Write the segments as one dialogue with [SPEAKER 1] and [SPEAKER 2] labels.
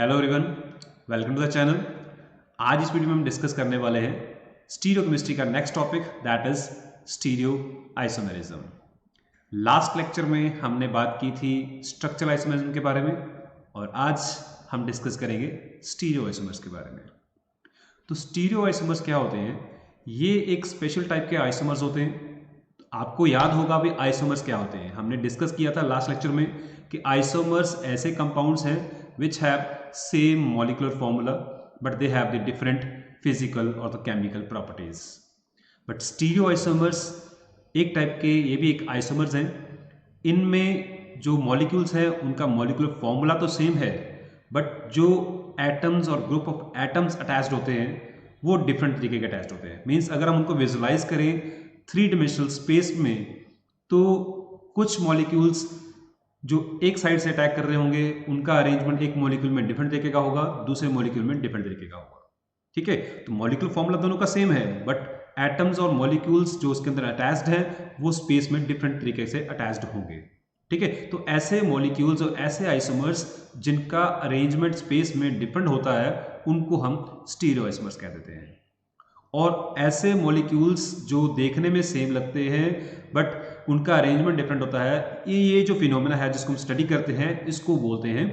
[SPEAKER 1] Hello everyone, welcome to the channel. आज इस video में हम डिस्कस करने वाले हैं स्टीरियोकेमिस्ट्री का next topic, that is stereo isomerism. Last lecture में हमने बात की थी स्ट्रक्चरल आइसोमेरिज्म के बारे में और आज हम डिस्कस करेंगे स्टीरियो आइसोमर्स के बारे में। तो स्टीरियो आइसोमर्स क्या होते हैं? ये एक स्पेशल टाइप के आइसोमर्स होते हैं। आपको याद होगा भी आइसोमर्स क्या होते हैं। हमने डिस्कस किया था लास्ट लेक्चर में कि आइसोमर्स ऐसे कंपाउंड्स हैं which have same molecular formula but they have the different physical or the chemical properties. But stereoisomers एक टाइप के, ये भी एक आइसोमर्स हैं। इनमें जो मॉलिक्यूल्स हैं उनका मॉलिक्यूलर फॉर्मूला तो सेम है बट जो एटम्स और ग्रुप ऑफ एटम्स अटैच्ड होते हैं वो डिफरेंट तरीके के अटैच्ड होते हैं। मीन्स अगर हम उनको विजुलाइज करें 3 डिमेंशनल स्पेस में तो कुछ मॉलिक्यूल्स जो एक साइड से अटैक कर रहे होंगे उनका अरेंजमेंट एक मॉलिक्यूल में डिफरेंट तरीके का होगा, दूसरे मॉलिक्यूल में डिफरेंट तरीके का होगा। ठीक है, तो मॉलिक्यूल फॉर्मूला दोनों का सेम है बट एटम्स और मॉलिक्यूल्स जो उसके अंदर अटैच्ड हैं वो स्पेस में डिफरेंट तरीके से अटैच्ड होंगे। ठीक है, तो ऐसे मॉलिक्यूल्स और ऐसे आइसोमर्स जिनका अरेंजमेंट स्पेस में डिफरेंट होता है उनको हम स्टीरियो आइसोमर्स कह देते हैं। और ऐसे मॉलिक्यूल्स जो देखने में सेम लगते हैं बट उनका अरेंजमेंट डिफरेंट होता है, ये जो फिनोमेना है जिसको हम स्टडी करते हैं इसको बोलते हैं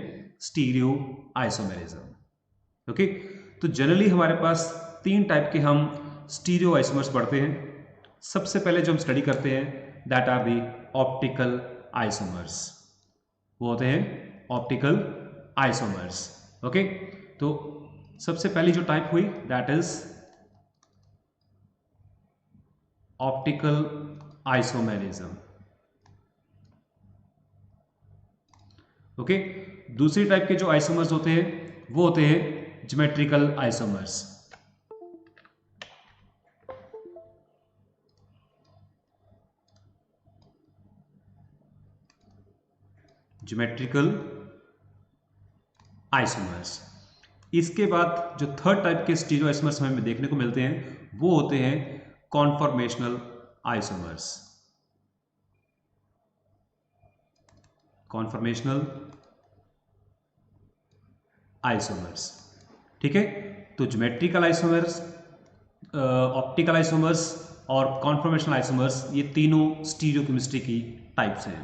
[SPEAKER 1] स्टीरियो आइसोमेरिज्म। ओके, तो जनरली हमारे पास 3 टाइप के हम स्टीरियो आइसोमर्स पढ़ते हैं। सबसे पहले जो हम स्टडी करते हैं that are the optical isomers. वो होते हैं ऑप्टिकल आइसोमर्स। ओके, तो सबसे पहली जो टाइप हुई that is optical isomerism. Okay, दूसरी टाइप के जो आइसोमर्स होते हैं वो होते हैं ज्योमेट्रिकल आइसोमर्स। Geometrical isomers. इसके बाद जो थर्ड टाइप के स्टीरियो आइसोमर्स हमें देखने को मिलते हैं वो होते हैं कॉन्फॉर्मेशनल आइसोमर्स। Conformational isomers. ठीक है, तो ज्योमेट्रिकल आइसोमर्स, ऑप्टिकल आइसोमर्स और कॉन्फॉर्मेशनल आइसोमर्स ये तीनों स्टीरियोकेमिस्ट्री की टाइप्स हैं।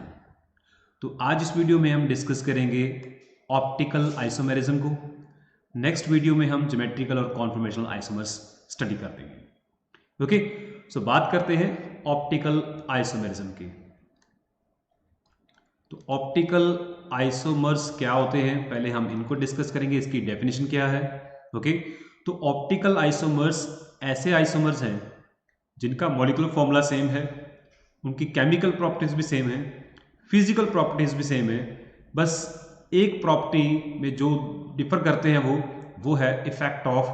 [SPEAKER 1] तो आज इस वीडियो में हम डिस्कस करेंगे ऑप्टिकल आइसोमेरिज्म को। नेक्स्ट वीडियो में हम ज्योमेट्रिकल और कॉन्फॉर्मेशनल आइसोमर्स स्टडी कर देंगे। ओके, सो बात करते हैं ऑप्टिकल आइसोमेरिज्म की। तो ऑप्टिकल आइसोमर्स क्या होते हैं पहले हम इनको डिस्कस करेंगे, इसकी डेफिनेशन क्या है। ओके, तो ऑप्टिकल आइसोमर्स ऐसे आइसोमर्स हैं जिनका मॉलिक्यूलर फॉर्मूला सेम है, उनकी केमिकल प्रॉपर्टीज भी सेम है, फिजिकल प्रॉपर्टीज भी सेम है, बस एक प्रॉपर्टी में जो डिफर करते हैं वो है effect of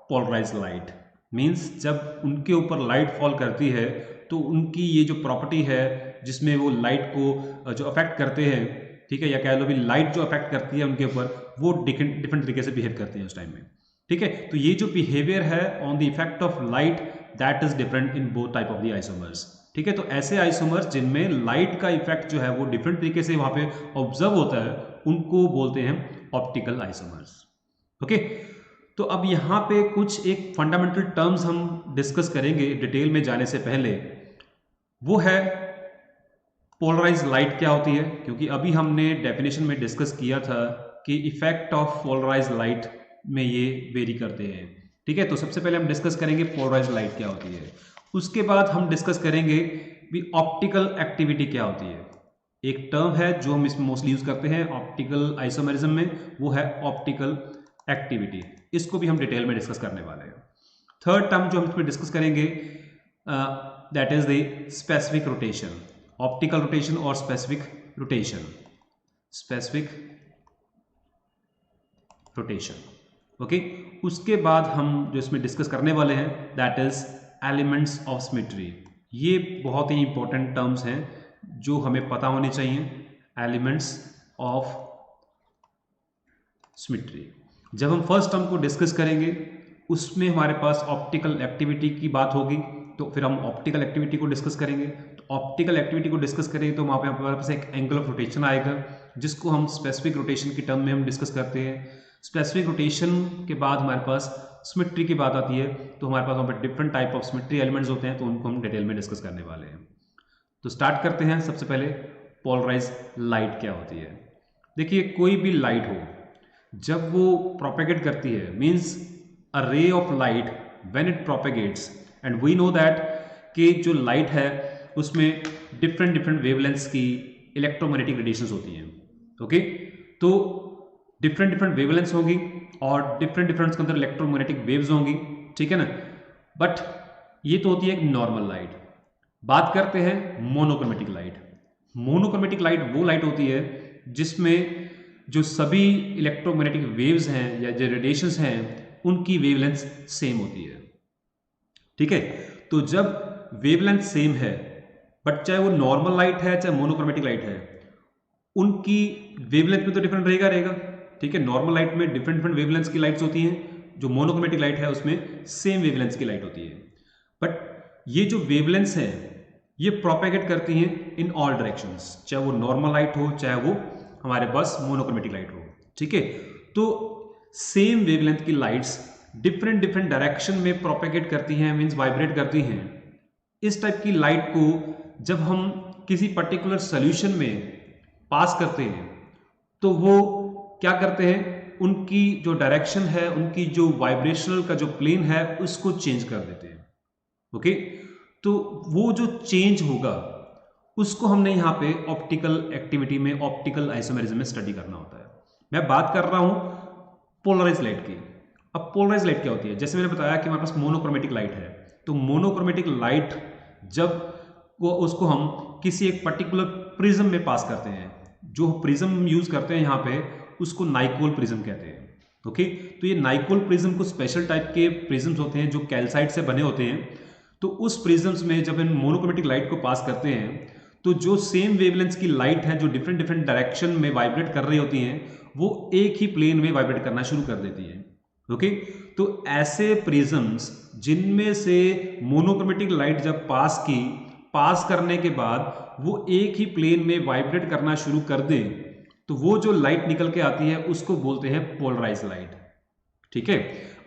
[SPEAKER 1] polarized light. Means जब उनके ऊपर लाइट फॉल करती है तो उनकी ये जो प्रॉपर्टी है जिसमें वो लाइट को जो अफेक्ट करते हैं, ठीक है, या कह लो भी लाइट जो अफेक्ट करती है उनके ऊपर वो डिफरेंट तरीके से बिहेव करते हैं उस टाइम में। ठीक है, तो ये जो बिहेवियर है on the effect of light that is different in both type of the isomers. ठीक है, तो ऐसे आइसोमर्स जिनमें लाइट का इफेक्ट जो है वो डिफरेंट तरीके से वहां पे ऑब्जर्व होता है उनको बोलते हैं ऑप्टिकल आइसोमर्स। ओके, तो अब यहाँ पे कुछ एक फंडामेंटल टर्म्स हम डिस्कस करेंगे डिटेल में जाने से पहले। वो है पोलराइज्ड लाइट क्या होती है, क्योंकि अभी हमने डेफिनेशन में डिस्कस किया था कि इफेक्ट ऑफ पोलराइज्ड लाइट में ये वेरी करते हैं। ठीक है, तो सबसे पहले हम डिस्कस करेंगे पोलराइज्ड लाइट क्या होती है। उसके बाद हम डिस्कस करेंगे भी ऑप्टिकल एक्टिविटी क्या होती है। एक टर्म है जो हम इसमें मोस्टली यूज करते हैं ऑप्टिकल आइसोमेरिज्म में, वो है ऑप्टिकल एक्टिविटी। इसको भी हम डिटेल में डिस्कस करने वाले हैं। थर्ड टर्म जो हम इसमें डिस्कस करेंगे that is the specific rotation. Optical rotation और specific rotation. Specific rotation. Okay, उसके बाद हम जो इसमें डिस्कस करने वाले हैं that is elements of symmetry. ये बहुत ही इंपॉर्टेंट टर्म्स हैं जो हमें पता होने चाहिए। Elements of symmetry. जब हम फर्स्ट टर्म को डिस्कस करेंगे उसमें हमारे पास ऑप्टिकल एक्टिविटी की बात होगी, तो फिर हम ऑप्टिकल एक्टिविटी को डिस्कस करेंगे। तो ऑप्टिकल एक्टिविटी को डिस्कस करेंगे तो वहाँ पे हमारे पास एक एंगल ऑफ रोटेशन आएगा जिसको हम स्पेसिफिक रोटेशन की टर्म में हम डिस्कस करते हैं। स्पेसिफिक रोटेशन के बाद हमारे पास सिमेट्री की बात आती है, तो हमारे पास वहाँ पर different type of symmetry elements होते हैं, तो उनको हम डिटेल में डिस्कस करने वाले हैं। तो स्टार्ट करते हैं। सबसे पहले पोलराइज लाइट क्या होती है। देखिए कोई भी लाइट हो, जब वो प्रोपेगेट करती है, means a ray of light when it propagates, and we know that कि जो लाइट है उसमें डिफरेंट डिफरेंट वेवलेंथ्स की इलेक्ट्रोमैग्नेटिक रेडिएशंस होती हैं। ओके, तो डिफरेंट डिफरेंट वेवलेंथ्स होंगी और डिफरेंट डिफरेंट के अंदर इलेक्ट्रोमैग्नेटिक वेव्स होंगी, ठीक है ना। बट ये तो होती है एक नॉर्मल लाइट। बात करते हैं मोनोक्रोमेटिक लाइट। मोनोक्रोमेटिक लाइट वो लाइट होती है जिसमें जो सभी इलेक्ट्रोमैग्नेटिक वेव्स हैं या जो रेडिएशंस हैं उनकी वेवलेंथ सेम होती है, ठीक है। तो जब वेवलेंथ सेम है, बट चाहे वो नॉर्मल लाइट है चाहे मोनोक्रोमेटिक लाइट है, उनकी वेवलेंथ में तो डिफरेंट रहेगा, ठीक है। नॉर्मल लाइट में डिफरेंट डिफरेंट वेवलेंथ्स की लाइट्स होती हैं, जो मोनोक्रोमेटिक लाइट है उसमें सेम वेवलेंथ्स की लाइट होती है। बट ये जो वेवलेंथ्स हैं ये प्रोपेगेट करती हैं इन ऑल डायरेक्शंस, चाहे वो नॉर्मल लाइट हो चाहे वो हमारे पास मोनोक्रोमेटिक लाइट हो, ठीक है। तो सेम वेवलेंथ की लाइट्स डिफरेंट डिफरेंट डायरेक्शन में प्रोपेगेट करती हैं, मीन्स वाइब्रेट करती हैं। इस टाइप की लाइट को जब हम किसी पर्टिकुलर सोल्यूशन में पास करते हैं तो वो क्या करते हैं, उनकी जो डायरेक्शन है, उनकी जो वाइब्रेशनल का जो प्लेन है उसको चेंज कर देते हैं। ओके, तो वो जो चेंज होगा उसको हमने यहाँ पे ऑप्टिकल एक्टिविटी में, ऑप्टिकल आइसोमेरिज्म में स्टडी करना होता है। मैं बात कर रहा हूँ पोलराइज लाइट की। अब पोलराइज लाइट क्या होती है, जैसे मैंने बताया कि हमारे पास मोनोक्रोमेटिक लाइट है, तो मोनोक्रोमेटिक लाइट जब वो उसको हम किसी एक पर्टिकुलर प्रिज्म में पास करते हैं, जो प्रिज्म यूज करते हैं यहाँ पे उसको नाइकोल प्रिज्म कहते हैं। ओके, तो ये नाइकोल प्रिज्म को स्पेशल टाइप के प्रिज्म्स होते हैं जो कैल्साइट से बने होते हैं। तो उस प्रिज्म्स में जब इन मोनोक्रोमेटिक लाइट को पास करते हैं तो जो सेम वेवलेंथ की लाइट है जो डिफरेंट डिफरेंट डायरेक्शन में वाइब्रेट कर रही होती हैं वो एक ही प्लेन में वाइब्रेट करना शुरू कर देती है। ओके, तो ऐसे प्रिज्म्स जिनमें से मोनोक्रोमेटिक लाइट जब पास करने के बाद वो एक ही प्लेन में वाइब्रेट करना शुरू कर दें, तो वो जो लाइट निकल के आती है उसको बोलते हैं पोलराइज लाइट, ठीक है।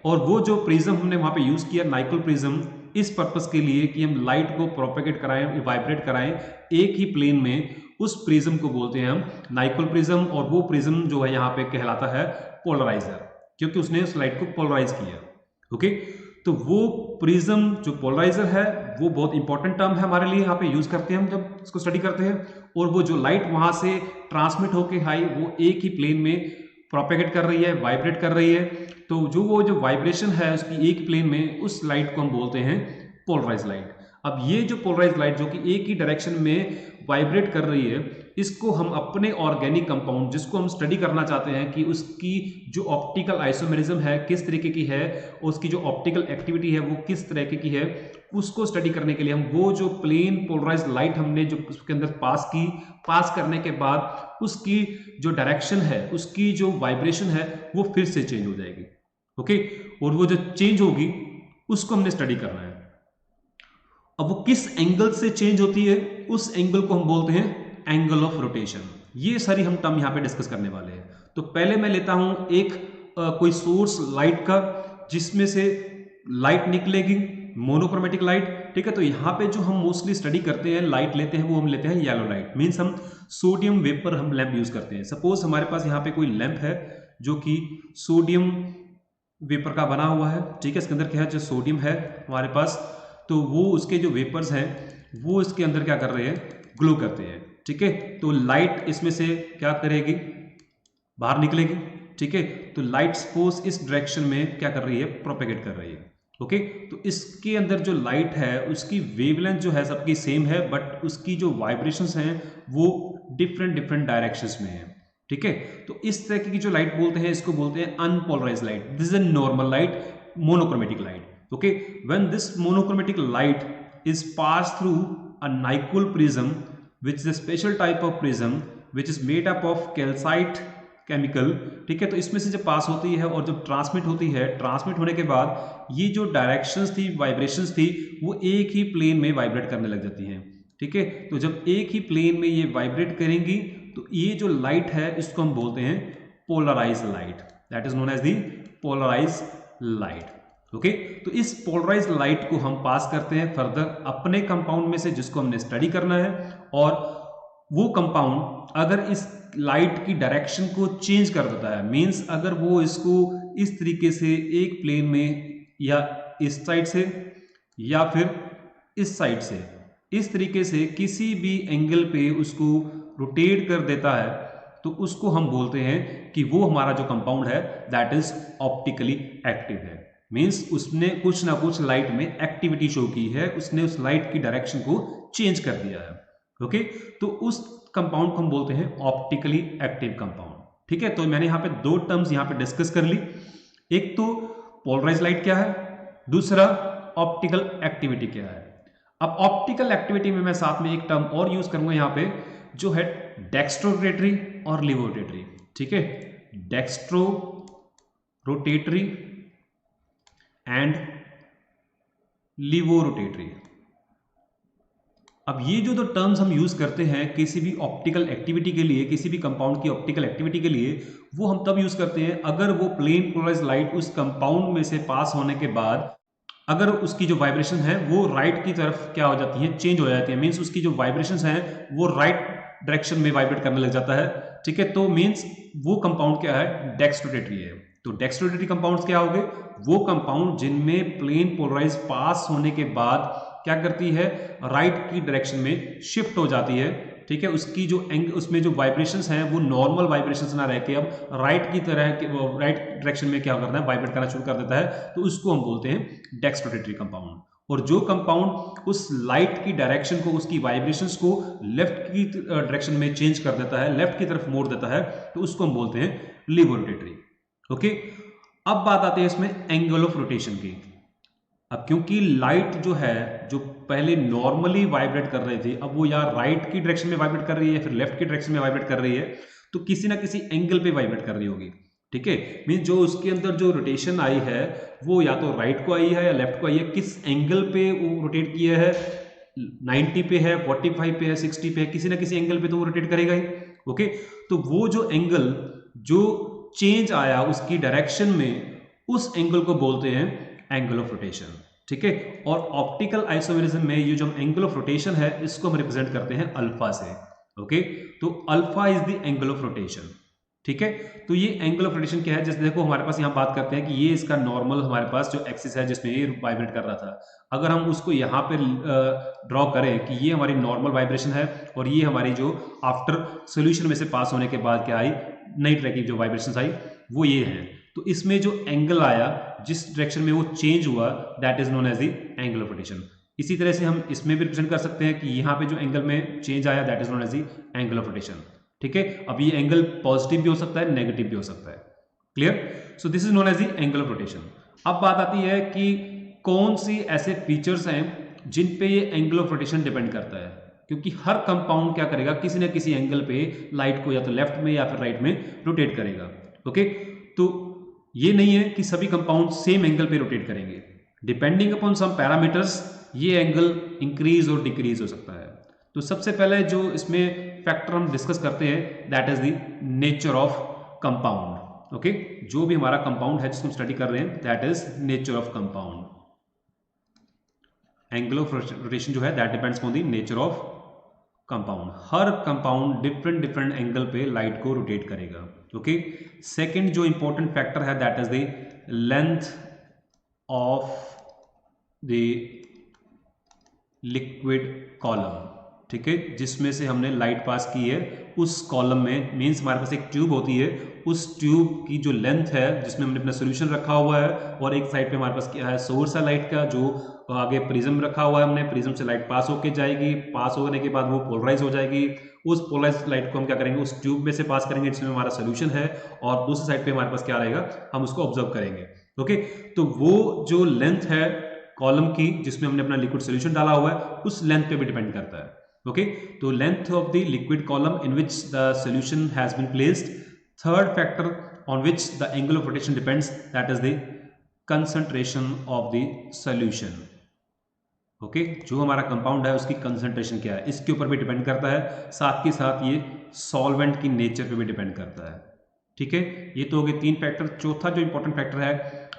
[SPEAKER 1] और वो जो प्रिज्म हमने वहां पे यूज किया नाइकोल प्रिज्म, इस पर्पस के लिए कि हम लाइट को प्रोपेगेट कराएं, वाइब्रेट कराएं एक ही प्लेन में, उस प्रिज्म को बोलते हैं हम नाइकोल प्रिज्म। और वो प्रिज्म जो है यहाँ पे कहलाता है पोलराइजर, क्योंकि उसने उस लाइट को पोलराइज किया। ओके, तो वो प्रिज्म जो पोलराइजर है वो बहुत इंपॉर्टेंट टर्म है हमारे लिए, यहाँ पे यूज करते हैं हम जब इसको स्टडी करते हैं। और वो जो लाइट वहां से ट्रांसमिट होके वो एक ही प्लेन में प्रोपेगेट कर रही है, वाइब्रेट कर रही है, तो वो जो वाइब्रेशन है उसकी एक प्लेन में, उस लाइट को हम बोलते हैं पोलराइज लाइट। अब ये जो पोलराइज लाइट जो कि एक ही डायरेक्शन में वाइब्रेट कर रही है, इसको हम अपने ऑर्गेनिक कंपाउंड जिसको हम स्टडी करना चाहते हैं कि उसकी जो ऑप्टिकल आइसोमेरिज्म है किस तरीके की है, उसकी जो ऑप्टिकल एक्टिविटी है वो किस तरीके की है, उसको स्टडी करने के लिए हम वो जो प्लेन पोलराइज लाइट हमने जो उसके अंदर पास करने के बाद उसकी जो डायरेक्शन है, उसकी जो वाइब्रेशन है वो फिर से चेंज हो जाएगी। ओके, और वो जो चेंज होगी उसको हमने स्टडी करना है। अब वो किस एंगल से चेंज होती है, उस एंगल को हम बोलते हैं एंगल ऑफ रोटेशन। ये सारी हम टर्म यहां पे डिस्कस करने वाले हैं। तो पहले मैं लेता हूं एक कोई सोर्स लाइट का जिसमें से लाइट निकलेगी, मोनोक्रोमेटिक लाइट, ठीक है। तो यहाँ पे जो हम मोस्टली स्टडी करते हैं लाइट लेते हैं वो हम लेते हैं येलो लाइट, मीन्स हम सोडियम वेपर हम लैंप यूज करते हैं। सपोज हमारे पास यहाँ पे कोई लैंप है जो कि सोडियम वेपर का बना हुआ है, ठीक है। इसके अंदर क्या है, जो सोडियम है हमारे पास, तो वो उसके जो वेपर्स हैं वो इसके अंदर क्या कर रहे हैं, ग्लो करते हैं, ठीक है। तो लाइट इसमें से क्या करेगी, बाहर निकलेगी, ठीक है। तो लाइट फोर्स इस डायरेक्शन में क्या कर रही है, प्रोपेगेट कर रही है। ओके, तो इसके अंदर जो लाइट है उसकी वेवलेंथ जो है सबकी सेम है, बट उसकी जो वाइब्रेशंस हैं वो डिफरेंट डायरेक्शंस में है, ठीक है। तो इस तरह की जो लाइट बोलते हैं इसको बोलते हैं unpolarize light. This is a normal light, monochromatic light. Okay, when this monochromatic light is passed through a Nicol prism, which is a special type of prism which is made up of calcite chemical, ठीक है। तो इसमें से जब पास होती है और जब ट्रांसमिट होती है, ट्रांसमिट होने के बाद ये जो डायरेक्शंस थी, वाइब्रेशंस थी, वो एक ही प्लेन में वाइब्रेट करने लग जाती हैं, ठीक है। तो जब एक ही प्लेन में ये वाइब्रेट करेंगी तो ये जो लाइट है इसको हम बोलते हैं polarize light, that is known as the polarize light. Okay, तो इस पोलराइज लाइट को हम पास करते हैं फर्दर अपने कंपाउंड में से जिसको हमने स्टडी करना है, और वो कंपाउंड अगर इस लाइट की डायरेक्शन को चेंज कर देता है, मींस अगर वो इसको इस तरीके से एक प्लेन में या इस साइड से या फिर इस साइड से इस तरीके से किसी भी एंगल पे उसको रोटेट कर देता है, तो उसको हम बोलते हैं कि वो हमारा जो कंपाउंड है दैट इज ऑप्टिकली एक्टिव है। मींस उसने कुछ ना कुछ लाइट में एक्टिविटी शो की है, उसने उस लाइट की डायरेक्शन को चेंज कर दिया है। ओके, तो उस कंपाउंड को हम बोलते हैं ऑप्टिकली एक्टिव कंपाउंड। ठीक है, तो मैंने यहाँ पे दो टर्म्स यहाँ पे डिस्कस कर ली, एक तो पोलराइज लाइट क्या है, दूसरा ऑप्टिकल एक्टिविटी क्या है। अब ऑप्टिकल एक्टिविटी में मैं साथ में एक टर्म और यूज करूंगा यहाँ पे, जो है डेक्स्ट्रो रोटेटरी और लीवो रोटेटरी। ठीक है, dextro rotatory and laevo rotatory. अब ये जो दो टर्म्स हम यूज करते हैं किसी भी ऑप्टिकल एक्टिविटी के लिए, किसी भी कंपाउंड की ऑप्टिकल एक्टिविटी के लिए, वो हम तब यूज करते हैं अगर वो प्लेन पोलराइज लाइट उस कंपाउंड में से पास होने के बाद अगर उसकी जो वाइब्रेशन है वो राइट की तरफ क्या हो जाती है, चेंज हो जाती है। मींस उसकी जो वाइब्रेशंस हैं वो राइट डायरेक्शन में वाइब्रेट करने लग जाता है। ठीक है, तो मींस वो कंपाउंड क्या है, डेक्स्ट्रोरोटेटरी है। तो डेक्स्ट्रोरोटेटरी कंपाउंड्स क्या हो गए, वो कंपाउंड जिनमें प्लेन पोलराइज पास होने के बाद क्या करती है, राइट की डायरेक्शन में शिफ्ट हो जाती है। ठीक है, उसकी जो उसमें जो वाइब्रेशंस हैं वो नॉर्मल वाइब्रेशंस ना रह के अब राइट की तरह राइट डायरेक्शन में क्या करना है, वाइब्रेट करना शुरू कर देता है। तो उसको हम बोलते हैं डेक्स्ट्रोरोटेटरी कंपाउंड। और जो कंपाउंड उस लाइट की डायरेक्शन को, उसकी वाइब्रेशंस को लेफ्ट की डायरेक्शन में चेंज कर देता है, लेफ्ट की तरफ मोड़ देता है, तो उसको हम बोलते हैं लीवो रोटेटरी। ओके, अब बात आती है इसमें एंगल ऑफ रोटेशन की। अब क्योंकि लाइट जो है, जो पहले नॉर्मली वाइब्रेट कर रही थी, अब वो या राइट की डायरेक्शन में वाइब्रेट कर रही है फिर लेफ्ट की डायरेक्शन में वाइब्रेट कर रही है, तो किसी ना किसी एंगल पे वाइब्रेट कर रही होगी। ठीक है, मीन जो उसके अंदर जो रोटेशन आई है वो या तो राइट को आई है या लेफ्ट को आई है, किस एंगल पे वो रोटेट किया है, 90 पे है, 45 पे है, 60 पे है, किसी ना किसी एंगल पे तो वो रोटेट करेगा ही। ओके, तो वो जो एंगल जो चेंज आया उसकी डायरेक्शन में, उस एंगल को बोलते हैं एंगल ऑफ रोटेशन। ठीक है, और ऑप्टिकल आइसोमेरिज्म में ये जो एंगल ऑफ रोटेशन है इसको हम रिप्रेजेंट करते हैं अल्फा से। ओके, तो alpha is the angle of rotation. ठीक है, तो ये एंगल ऑफ रोटेशन क्या है, जैसे देखो हमारे पास यहाँ बात करते हैं कि ये इसका नॉर्मल हमारे पास जो एक्सिस है जिसमें ये वाइब्रेट कर रहा था, अगर हम उसको यहाँ पे ड्रॉ करें कि ये हमारी नॉर्मल वाइब्रेशन है और ये हमारी जो आफ्टर सोल्यूशन में से पास होने के बाद क्या आई, नई तरह की जो वाइब्रेशन आई वो ये है, तो इसमें जो एंगल आया जिस डायरेक्शन में वो चेंज हुआ that is known as the angle of rotation. इसी तरह से हम इसमें भी रिप्रेजेंट कर सकते हैं कि यहाँ पे जो एंगल में चेंज आया that is known as the angle of rotation. ठीक है, अब ये एंगल पॉजिटिव भी हो सकता है, नेगेटिव भी हो सकता है। Clear, so this is known as the angle of rotation. अब बात आती है कि कौन सी ऐसे फीचर्स हैं जिन पे ये एंगल ऑफ रोटेशन डिपेंड करता है, क्योंकि हर कंपाउंड क्या करेगा, किसी ना किसी एंगल पे लाइट को या तो लेफ्ट में या फिर राइट में रोटेट करेगा। ओके, तो ये नहीं है कि सभी कंपाउंड सेम एंगल पे रोटेट करेंगे, डिपेंडिंग अपॉन सम पैरामीटर्स ये एंगल इंक्रीज और डिक्रीज हो सकता है। तो सबसे पहले जो इसमें फैक्टर हम डिस्कस करते हैं that is the nature of compound. Okay, जो भी हमारा कंपाउंड है जिसको हम स्टडी कर रहे हैं that is nature of compound. Angle of rotation जो है that depends on the nature of compound. Her compound different different angle पे लाइट को रोटेट करेगा। ओके, सेकंड जो इंपॉर्टेंट फैक्टर है that is the length of the liquid column. ठीक है, जिसमें से हमने लाइट पास की है उस कॉलम में, मींस हमारे पास एक ट्यूब होती है, उस ट्यूब की जो लेंथ है जिसमें हमने अपना सॉल्यूशन रखा हुआ है, और एक साइड पे हमारे पास क्या है, सोर्स है लाइट का, जो आगे प्रिज्म रखा हुआ है हमने, प्रिज्म से लाइट पास होके जाएगी, पास होने के बाद वो पोलराइज हो जाएगी। उस पोलराइज लाइट को हम क्या करेंगे, उस ट्यूब में से पास करेंगे जिसमें हमारा सोल्यूशन है, और दूसरी साइड पे हमारे पास क्या रहेगा, हम उसको ऑब्जर्व करेंगे। ओके, तो वो जो लेंथ है कॉलम की जिसमें हमने अपना लिक्विड सोल्यूशन डाला हुआ है उस लेंथ पे भी डिपेंड करता है। ओके, तो length of the liquid column in which the solution has been placed. Third factor on which the angle of rotation depends that is the concentration of the solution. Okay, जो हमारा compound है उसकी concentration क्या है इसके ऊपर भी depend करता है, साथ के साथ ये सॉल्वेंट की नेचर पे भी डिपेंड करता है। ठीक है, ये तो हो गए 3 फैक्टर। चौथा जो इंपॉर्टेंट फैक्टर है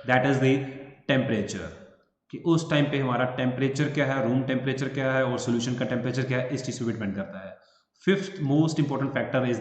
[SPEAKER 1] दैट इज द टेम्परेचर, कि उस टाइम पे हमारा टेम्परेचर क्या है, रूम टेम्परेचर क्या है और सोल्यूशन का टेम्परेचर क्या है, इस चीज पे डिपेंड करता है। Fifth most important factor is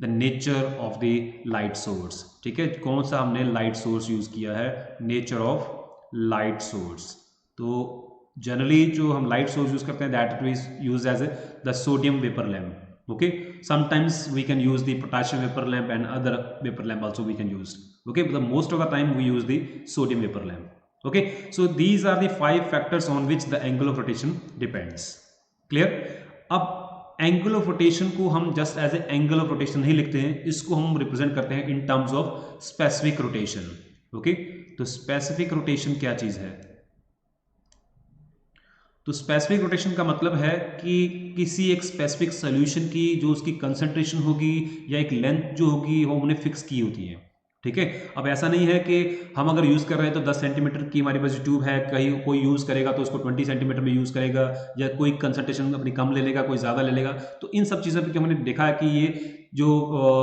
[SPEAKER 1] the nature of the light source. ठीक है, कौन सा हमने लाइट सोर्स यूज किया है, नेचर ऑफ लाइट सोर्स। तो जनरली जो हम लाइट सोर्स यूज करते हैं that is use as the sodium vapour lamp. Okay, sometimes we can use the potassium vapor lamp and other vapor lamp also we can use. Okay, but the most of the time we use the sodium vapor lamp. Okay, so these are the 5 factors on which the angle of rotation depends. Clear? अब angle of rotation को हम just as a angle of rotation नहीं लिखते हैं, इसको हम represent करते हैं in terms of specific rotation. Okay, तो स्पेसिफिक रोटेशन क्या चीज है? तो स्पेसिफिक रोटेशन का मतलब है कि किसी एक स्पेसिफिक सोल्यूशन की जो उसकी कंसंट्रेशन होगी या एक लेंथ जो होगी वो हमने फिक्स की होती है। ठीक है, अब ऐसा नहीं है कि हम अगर यूज़ कर रहे हैं तो 10 सेंटीमीटर की हमारे पास ट्यूब है, कहीं कोई यूज़ करेगा तो उसको 20 सेंटीमीटर में यूज़ करेगा, या कोई कंसंट्रेशन अपनी कम ले लेगा, कोई ज़्यादा ले लेगा। तो इन सब चीज़ों पर हमने देखा है कि ये जो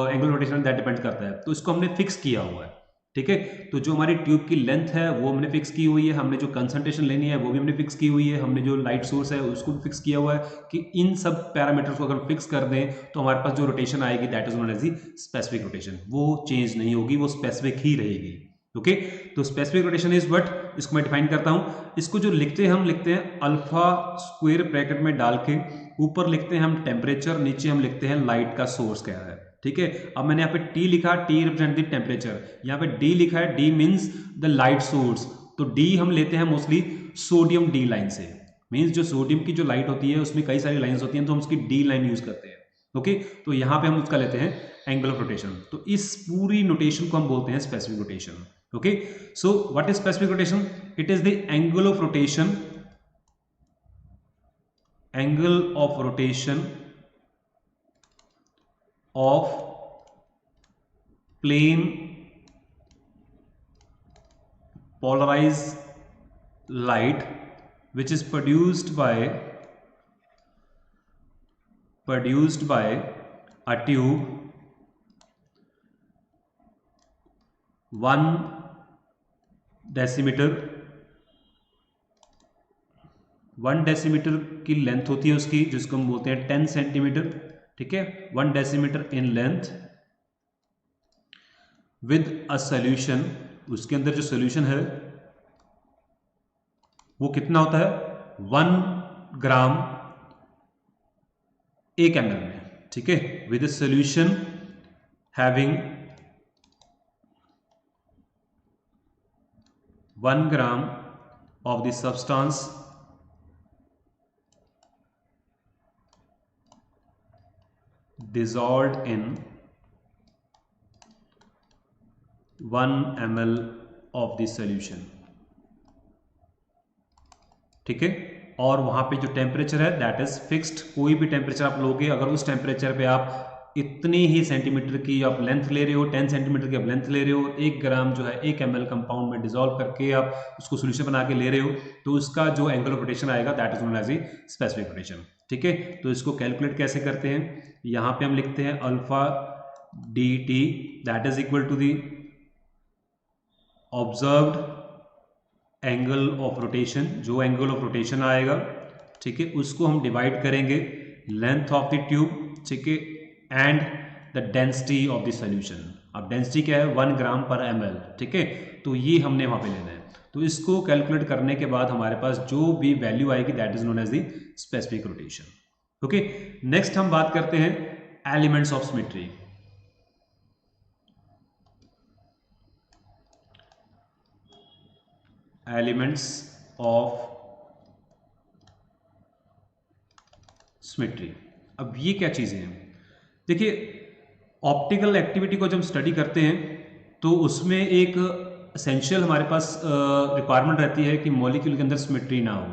[SPEAKER 1] एंगुलर रोटेशन दैट डिपेंड करता है, तो इसको हमने फिक्स किया हुआ है। ठीक है, तो जो हमारी ट्यूब की लेंथ है वो हमने फिक्स की हुई है, हमने जो कंसंट्रेशन लेनी है वो भी हमने फिक्स की हुई है, हमने जो लाइट सोर्स है उसको भी फिक्स किया हुआ है कि इन सब पैरामीटर्स को अगर फिक्स कर दें तो हमारे पास जो रोटेशन आएगी that is known as the specific rotation. वो चेंज नहीं होगी, वो स्पेसिफिक ही रहेगी। ओके, तो स्पेसिफिक रोटेशन इज व्हाट, इसको मैं डिफाइन करता हूं। इसको जो लिखते हैं हम लिखते हैं अल्फा स्क्वायर ब्रैकेट में डाल के, ऊपर लिखते हैं हम टेम्परेचर, नीचे हम लिखते हैं लाइट का सोर्स क्या है। ठीक है, अब मैंने यहाँ पे T लिखा, T रिप्रेजेंट द टेम्परेचर, यहाँ पे D लिखा है, D means the light source. तो D हम लेते हैं मोस्टली सोडियम D लाइन से, मीन्स जो सोडियम की जो लाइट होती है उसमें कई सारी लाइंस होती हैं तो हम उसकी D लाइन यूज करते हैं। ओके, तो यहाँ पे हम उसका लेते हैं एंगल ऑफ रोटेशन। तो इस पूरी नोटेशन को हम बोलते हैं specific rotation. Okay, so what is specific rotation? It is the angle of rotation, angle of rotation of plane polarized light which is produced by a tube 1 decimetre, 1 decimetre की length होती है उसकी, जिसको हम बोलते हैं 10 सेंटीमीटर। ठीक है, 1 decimetre in length with a solution, उसके अंदर जो सॉल्यूशन है वो कितना होता है 1 ग्राम 1 ml में। ठीक है, with a solution having 1 gram of the substance dissolved in 1 ml of the solution। ठीक है, और वहां पे जो टेम्परेचर है दैट इज फिक्स्ड। कोई भी टेम्परेचर आप लोगे, अगर उस टेम्परेचर पे आप इतनी ही सेंटीमीटर की आप लेंथ ले रहे हो, 10 सेंटीमीटर की आप लेंथ ले रहे हो, 1 ग्राम जो है 1 ml कंपाउंड में डिसॉल्व करके आप उसको सोल्यूशन बना के ले रहे हो, तो उसका जो एंगल ऑफ रोटेशन आएगा that is known as the specific rotation. ठीक है, तो इसको कैलकुलेट कैसे करते हैं? यहाँ पे हम लिखते हैं alpha D T that is equal to the observed angle of rotation, जो एंगल ऑफ रोटेशन आएगा, ठीक है, उसको हम डिवाइड करेंगे लेंथ ऑफ द ट्यूब, ठीक है, and the density of the solution. अब डेंसिटी क्या है 1 ग्राम पर ml। ठीक है, तो ये हमने वहां पे लेना है। तो इसको कैलकुलेट करने के बाद हमारे पास जो भी वैल्यू आएगी that is known as the specific rotation. Okay, next हम बात करते हैं elements of symmetry. Elements of symmetry, अब ये क्या चीजें हैं? देखिए, ऑप्टिकल एक्टिविटी को जब स्टडी करते हैं तो उसमें एक एसेंशियल हमारे पास रिक्वायरमेंट रहती है कि मॉलिक्यूल के अंदर सिमेट्री ना हो।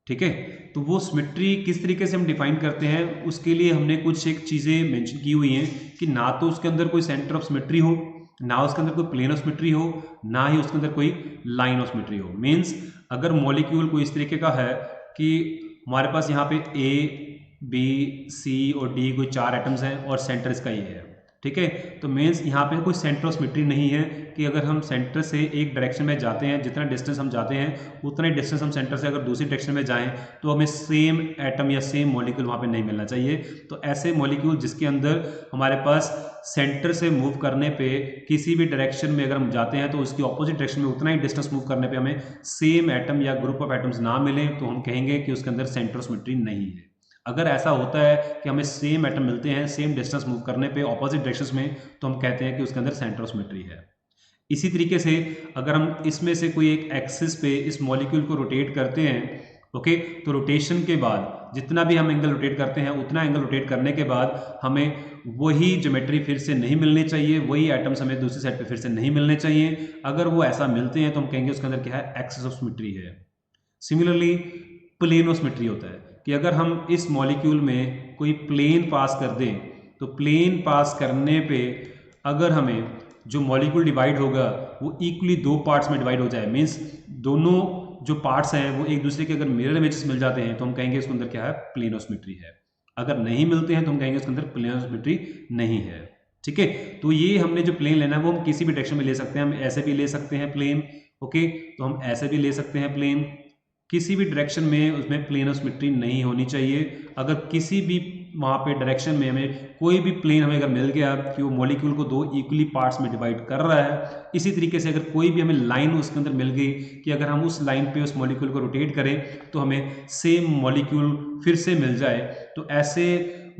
[SPEAKER 1] ठीक है, तो वो सिमेट्री किस तरीके से हम डिफाइन करते हैं, उसके लिए हमने कुछ एक चीज़ें मेंशन की हुई हैं कि ना तो उसके अंदर कोई सेंटर ऑफ सिमेट्री हो, ना उसके अंदर कोई प्लेन ऑफ सिमेट्री हो, ना ही उसके अंदर कोई लाइन ऑफ सिमेट्री हो। मीन्स अगर मॉलिक्यूल कोई इस तरीके का है कि हमारे पास यहाँ पे A, B, C और D कोई 4 एटम्स हैं और सेंटर इसका ये है। ठीक है। तो मीन्स यहाँ पे कोई सेंटर ऑफ सिमेट्री नहीं है कि अगर हम सेंटर से एक डायरेक्शन में जाते हैं, जितना डिस्टेंस हम जाते हैं उतना ही डिस्टेंस हम सेंटर से अगर दूसरी डायरेक्शन में जाएं तो हमें सेम एटम या सेम मॉलिक्यूल वहाँ पे नहीं मिलना चाहिए। तो ऐसे मॉलिक्यूल जिसके अंदर हमारे पास सेंटर से मूव करने पे किसी भी डायरेक्शन में अगर हम जाते हैं तो उसकी ऑपोजिट डायरेक्शन में उतना ही डिस्टेंस मूव करने पे हमें सेम एटम या ग्रुप ऑफ एटम्स ना मिले तो हम कहेंगे कि उसके अंदर सेंटर ऑफ सिमेट्री नहीं है। अगर ऐसा होता है कि हमें सेम एटम मिलते हैं सेम डिस्टेंस मूव करने पे ऑपोजिट डायरेक्शंस में तो हम कहते हैं कि उसके अंदर सेंटर ऑफ सिमेट्री है। इसी तरीके से अगर हम इसमें से कोई एक एक्सिस पे इस मॉलिक्यूल को रोटेट करते हैं, ओके, तो रोटेशन के बाद जितना भी हम एंगल रोटेट करते हैं उतना एंगल रोटेट करने के बाद हमें वही ज्योमेट्री फिर से नहीं मिलनी चाहिए, वही एटम्स हमें दूसरी साइड पे फिर से नहीं मिलने चाहिए। अगर वो ऐसा मिलते हैं तो हम कहेंगे उसके अंदर क्या है, एक्सिस ऑफ सिमेट्री है। सिमिलरली प्लेन ऑफ सिमेट्री होता है कि अगर हम इस मॉलिक्यूल में कोई प्लेन पास कर दें तो प्लेन पास करने पे अगर हमें जो मॉलिक्यूल डिवाइड होगा वो इक्वली दो पार्ट्स में डिवाइड हो जाए, मीन्स दोनों जो पार्ट्स हैं वो एक दूसरे के अगर मिरर इमेजेस मिल जाते हैं तो हम कहेंगे इसके अंदर क्या है, प्लेन ऑफ सिमेट्री है। अगर नहीं मिलते हैं तो हम कहेंगे इसके अंदर प्लेन ऑफ सिमेट्री नहीं है। ठीक है, तो ये हमने जो प्लेन लेना है वो हम किसी भी डायरेक्शन में ले सकते हैं। हम ऐसे भी ले सकते हैं प्लेन, ओके, तो हम ऐसे भी ले सकते हैं प्लेन, किसी भी डायरेक्शन में उसमें प्लेन ऑफ सिमेट्री नहीं होनी चाहिए। अगर किसी भी वहाँ पे डायरेक्शन में हमें कोई भी प्लेन हमें अगर मिल गया कि वो मॉलिक्यूल को दो इक्वली पार्ट्स में डिवाइड कर रहा है, इसी तरीके से अगर कोई भी हमें लाइन उसके अंदर मिल गई कि अगर हम उस लाइन पे उस मॉलिक्यूल को रोटेट करें तो हमें सेम मॉलिक्यूल फिर से मिल जाए, तो ऐसे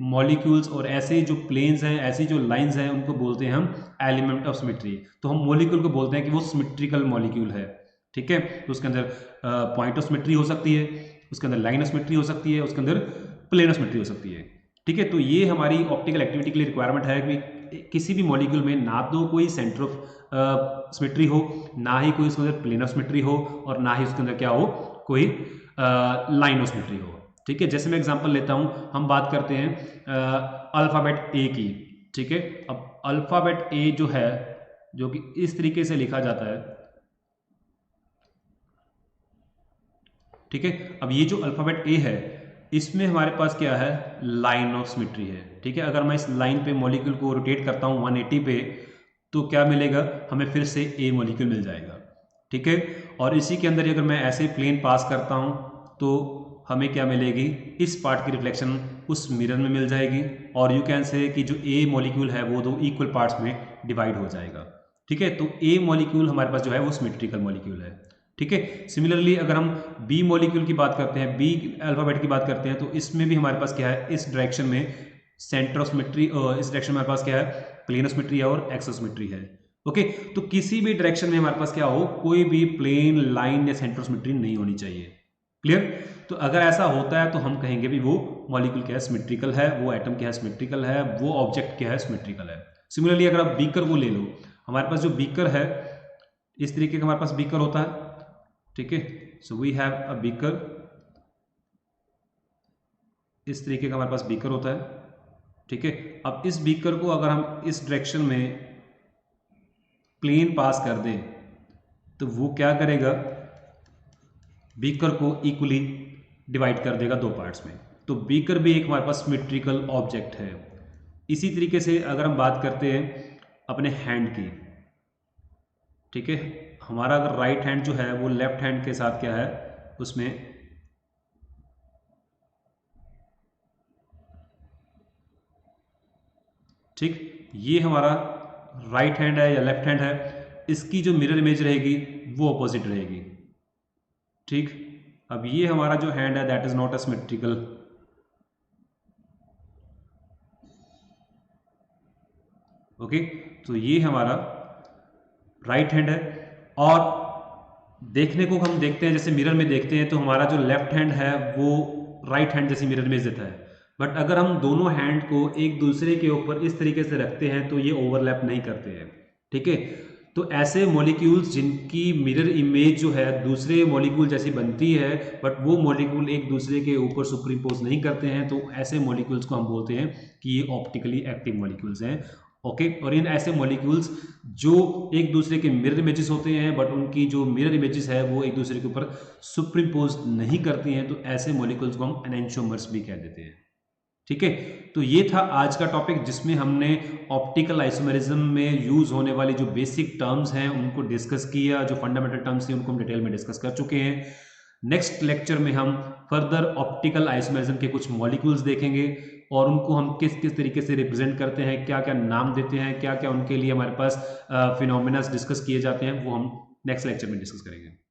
[SPEAKER 1] मॉलिक्यूल्स और ऐसे जो प्लेन्स हैं, ऐसी जो लाइंस हैं, उनको बोलते हैं हम एलिमेंट ऑफ सिमेट्री। तो हम मॉलिक्यूल को बोलते हैं कि वो सिमेट्रिकल मॉलिक्यूल है। ठीक है, तो उसके अंदर पॉइंट ऑफ सिमेट्री हो सकती है, उसके अंदर लाइन ऑफ सिमेट्री हो सकती है, उसके अंदर प्लेन ऑफ सिमेट्री हो सकती है। ठीक है, तो ये हमारी ऑप्टिकल एक्टिविटी के लिए रिक्वायरमेंट है कि किसी भी मॉलिक्यूल में ना तो कोई सेंटर ऑफ सिमेट्री हो, ना ही कोई उसके अंदर प्लेन ऑफ सिमेट्री हो, और ना ही उसके अंदर क्या हो, कोई लाइन ऑफ सिमेट्री हो। ठीक है, जैसे मैं एग्जांपल लेता हूं, हम बात करते हैं अल्फाबेट ए की। ठीक है, अब अल्फाबेट ए जो है, जो कि इस तरीके से लिखा जाता है, ठीक है, अब ये जो अल्फाबेट ए है इसमें हमारे पास क्या है, लाइन ऑफ सिमेट्री है। ठीक है, अगर मैं इस लाइन पे मॉलिक्यूल को रोटेट करता हूं 180 पे तो क्या मिलेगा, हमें फिर से ए मॉलिक्यूल मिल जाएगा। ठीक है, और इसी के अंदर अगर मैं ऐसे प्लेन पास करता हूं तो हमें क्या मिलेगी, इस पार्ट की रिफ्लेक्शन उस मिरर में मिल जाएगी, और यू कैन से कि जो ए मॉलिक्यूल है वो दो इक्वल पार्ट्स में डिवाइड हो जाएगा। ठीक है, तो ए मॉलिक्यूल हमारे पास जो है वो सिमेट्रिकल मॉलिक्यूल है। ठीक है, सिमिलरली अगर हम बी मॉलिक्यूल की बात करते हैं, बी अल्फाबेट की बात करते हैं, तो इसमें भी हमारे पास क्या है, इस डायरेक्शन में सेंटर ऑफ सिमेट्री, इस डायरेक्शन में हमारे पास क्या है, प्लेन ऑफ सिमेट्री है और एक्सिस ऑफ सिमेट्री है। ओके, तो किसी भी डायरेक्शन में हमारे पास क्या हो, कोई भी प्लेन, लाइन या सेंटर ऑफ सिमेट्री नहीं होनी चाहिए। क्लियर? तो अगर ऐसा होता है तो हम कहेंगे भी वो मॉलिक्यूल क्या है, सिमेट्रिकल है, वो एटम क्या है, सिमेट्रिकल है, वो ऑब्जेक्ट क्या है, सिमेट्रिकल है। सिमिलरली अगर आप बीकर को ले लो, हमारे पास जो बीकर है इस तरीके का हमारे पास बीकर होता है। ठीक है, so we have a beaker, इस तरीके का हमारे पास बीकर होता है। ठीक है, अब इस बीकर को अगर हम इस डायरेक्शन में प्लेन पास कर दें तो वो क्या करेगा, बीकर को इक्वली डिवाइड कर देगा दो पार्ट्स में। तो बीकर भी एक हमारे पास सिमेट्रिकल ऑब्जेक्ट है। इसी तरीके से अगर हम बात करते हैं अपने हैंड की, ठीक है, हमारा अगर राइट हैंड जो है वो लेफ्ट हैंड के साथ क्या है, उसमें ठीक, ये हमारा राइट हैंड है या लेफ्ट हैंड है, इसकी जो मिरर इमेज रहेगी वो अपोजिट रहेगी। ठीक, अब ये हमारा जो हैंड है that is not a symmetrical. Okay, तो ये हमारा राइट हैंड है, और देखने को हम देखते हैं जैसे मिरर में देखते हैं तो हमारा जो लेफ्ट हैंड है वो राइट हैंड जैसी मिरर इमेज देता है। बट अगर हम दोनों हैंड को एक दूसरे के ऊपर इस तरीके से रखते हैं तो ये ओवरलैप नहीं करते हैं। ठीक है, तो ऐसे मॉलिक्यूल्स जिनकी मिरर इमेज जो है दूसरे मॉलिक्यूल जैसी बनती है बट वो मॉलिक्यूल एक दूसरे के ऊपर सुपरइम्पोज नहीं करते हैं, तो ऐसे मॉलिक्यूल्स को हम बोलते हैं कि ये ऑप्टिकली एक्टिव मॉलिक्यूल्स हैं। ओके, और इन ऐसे मॉलिक्यूल्स जो एक दूसरे के मिरर इमेजेस होते हैं बट उनकी जो मिरर इमेजेस है वो एक दूसरे के ऊपर सुपरइम्पोज नहीं करती हैं, तो ऐसे मॉलिक्यूल्स को हम एनेंटियोमर्स भी कह देते हैं। ठीक है, तो ये था आज का टॉपिक जिसमें हमने ऑप्टिकल आइसोमेरिज्म में यूज होने वाली जो बेसिक टर्म्स हैं उनको डिस्कस किया, जो फंडामेंटल टर्म्स थी उनको हम डिटेल में डिस्कस कर चुके हैं। नेक्स्ट लेक्चर में हम फर्दर ऑप्टिकल आइसोमेरिज्म के कुछ मॉलिक्यूल्स देखेंगे और उनको हम किस किस तरीके से रिप्रेजेंट करते हैं, क्या क्या नाम देते हैं, क्या क्या उनके लिए हमारे पास फिनोमेना डिस्कस किए जाते हैं, वो हम नेक्स्ट लेक्चर में डिस्कस करेंगे।